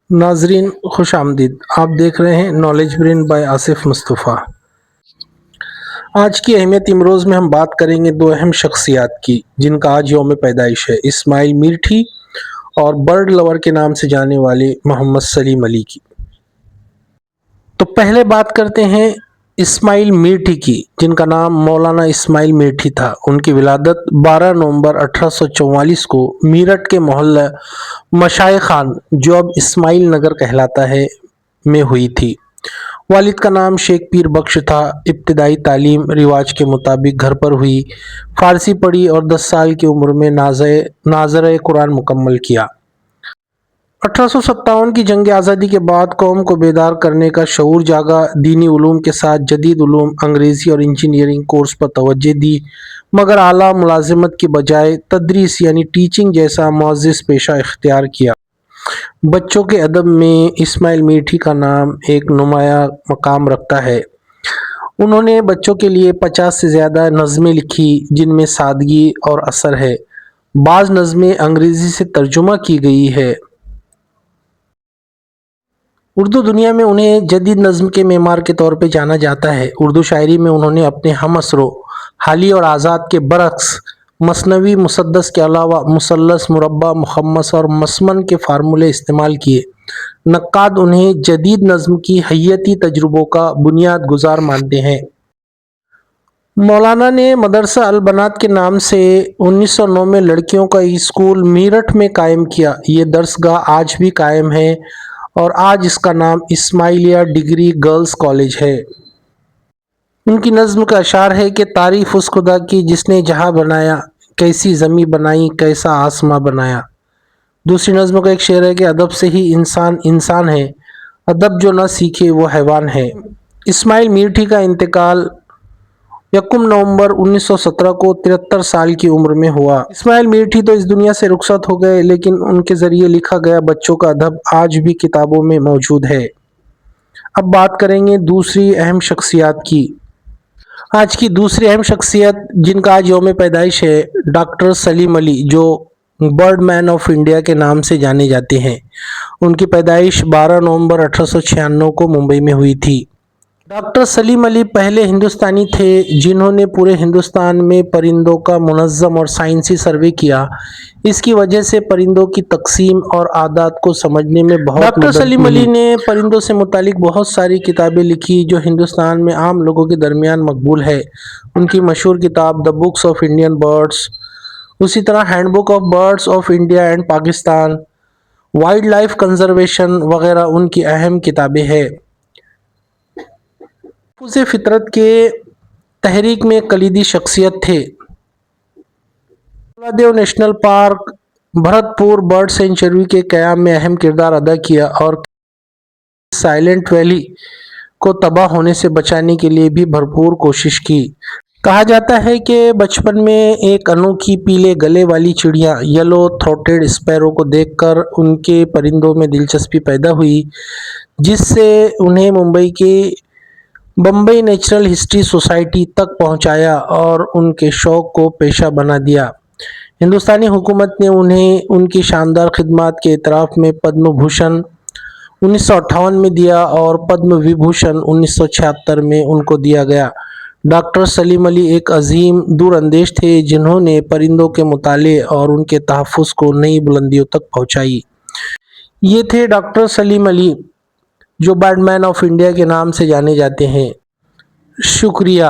नाजरीन खुश आमदीद। आप देख रहे हैं knowledge brain bye Asif Mustafa. आज की अहमियत इमरोज़ में हम बात करेंगे दो अहम शख्सियात की जिनका आज यौम पैदाइश है, इस्माइल मीठी और बर्ड लवर के नाम से जाने वाले मोहम्मद सलीम अली की। तो पहले बात करते हैं इस्माइल मीठी की, जिनका नाम मौलाना इस्माइल मीठी था। उनकी विलादत 12 नवंबर 1844 को मीरठ के मोहल्ला मशाए खान, जो अब इस्माइल नगर कहलाता है, में हुई थी। वालिद का नाम शेख पीर बख्श था। इब्तिदाई तालीम रिवाज के मुताबिक घर पर हुई। फारसी पढ़ी और 10 साल की उम्र में नाज़र कुरान मुकम्मल किया। 1857 की जंग आज़ादी के बाद कौम को बेदार करने का शऊर जागा। दीनी उलूम के साथ जदीद उलूम, अंग्रेज़ी और इंजीनियरिंग कोर्स पर तवज्जो दी, मगर आला मुलाजिमत की बजाय तदरीस यानी टीचिंग जैसा मुअज़्ज़िज़ पेशा इख्तियार किया। बच्चों के अदब में इस्माइल मीठी का नाम एक नुमाया मकाम रखता है। उन्होंने बच्चों के लिए 50 से ज़्यादा नज़में लिखी, जिनमें सादगी और असर है। बाज़ नज़में अंग्रेज़ी से तर्जुमा की गई है। उर्दू दुनिया में उन्हें जदीद नज़्म के मेमार के तौर पे जाना जाता है। उर्दू शायरी में उन्होंने अपने हम असरों हाली और आज़ाद के बरक्स मसनवी मुसद्दस के अलावा मुसल्लस, मुरब्बा, मुखम्मस और मसमन के फार्मूले इस्तेमाल किए। नक्काद उन्हें जदीद नज़्म की हय्यती तजुर्बों का बुनियाद गुजार मानते हैं। मौलाना ने मदरसा अल बनात के नाम से 1909 में लड़कियों का स्कूल मीरठ में कायम किया। ये दरसगाह आज भी कायम है और आज इसका नाम इस्माइलिया डिग्री गर्ल्स कॉलेज है। उनकी नज़्म का अशार है कि तारीफ़ उस खुदा की जिसने जहाँ बनाया, कैसी ज़मी बनाई, कैसा आसमां बनाया। दूसरी नज़्म का एक शेर है कि अदब से ही इंसान इंसान है, अदब जो न सीखे वो हैवान है। इस्माइल मीठी का इंतकाल 1 नवंबर 1917 को 73 साल की उम्र में हुआ। इस्माइल मीठी तो इस दुनिया से रुखसत हो गए, लेकिन उनके ज़रिए लिखा गया बच्चों का अदब आज भी किताबों में मौजूद है। अब बात करेंगे दूसरी अहम शख्सियत की। आज की दूसरी अहम शख्सियत जिनका आज यौम पैदाइश है, डॉक्टर सलीम अली, जो बर्ड मैन ऑफ इंडिया के नाम से जाने जाते हैं। उनकी पैदाइश 12 नवंबर 1896 को मुंबई में हुई थी। डॉक्टर सलीम अली पहले हिंदुस्तानी थे जिन्होंने पूरे हिंदुस्तान में परिंदों का मुनज़्ज़म और साइंसी सर्वे किया। इसकी वजह से परिंदों की तकसीम और आदात को समझने में बहुत डॉक्टर सलीम अली ने परिंदों से मुतालिक बहुत सारी किताबें लिखी जो हिंदुस्तान में आम लोगों के दरमियान मकबूल है। उनकी मशहूर किताब the books of Indian birds, उसी तरह handbook of birds of India and Pakistan, wild life conservation वगैरह उनकी अहम किताबें हैं। महफूज़ फितरत के तहरीक में कलीदी शख्सियत थे। देव national park, Bharatpur bird sanctuary के क़याम में अहम किरदार अदा किया और साइलेंट वैली को तबाह होने से बचाने के लिए भी भरपूर कोशिश की। कहा जाता है कि बचपन में एक अनोखी पीले गले वाली चिड़िया येलो थ्रोटेड स्पैरो को देखकर उनके परिंदों में दिलचस्पी पैदा हुई, जिससे उन्हें मुंबई के बम्बई नेचुरल हिस्ट्री सोसाइटी तक पहुंचाया और उनके शौक़ को पेशा बना दिया। हिंदुस्तानी हुकूमत ने उन्हें उनकी शानदार खिदमत के एतराफ़ में पद्म भूषण 1958 में दिया और पद्म विभूषण 1976 में उनको दिया गया। डॉक्टर सलीम अली एक अजीम दूरअंदेश थे जिन्होंने परिंदों के मुताले और उनके तहफ़्फ़ुज़ को नई बुलंदियों तक पहुँचाई। ये थे डॉक्टर सलीम अली, जो बर्डमैन ऑफ इंडिया के नाम से जाने जाते हैं। शुक्रिया।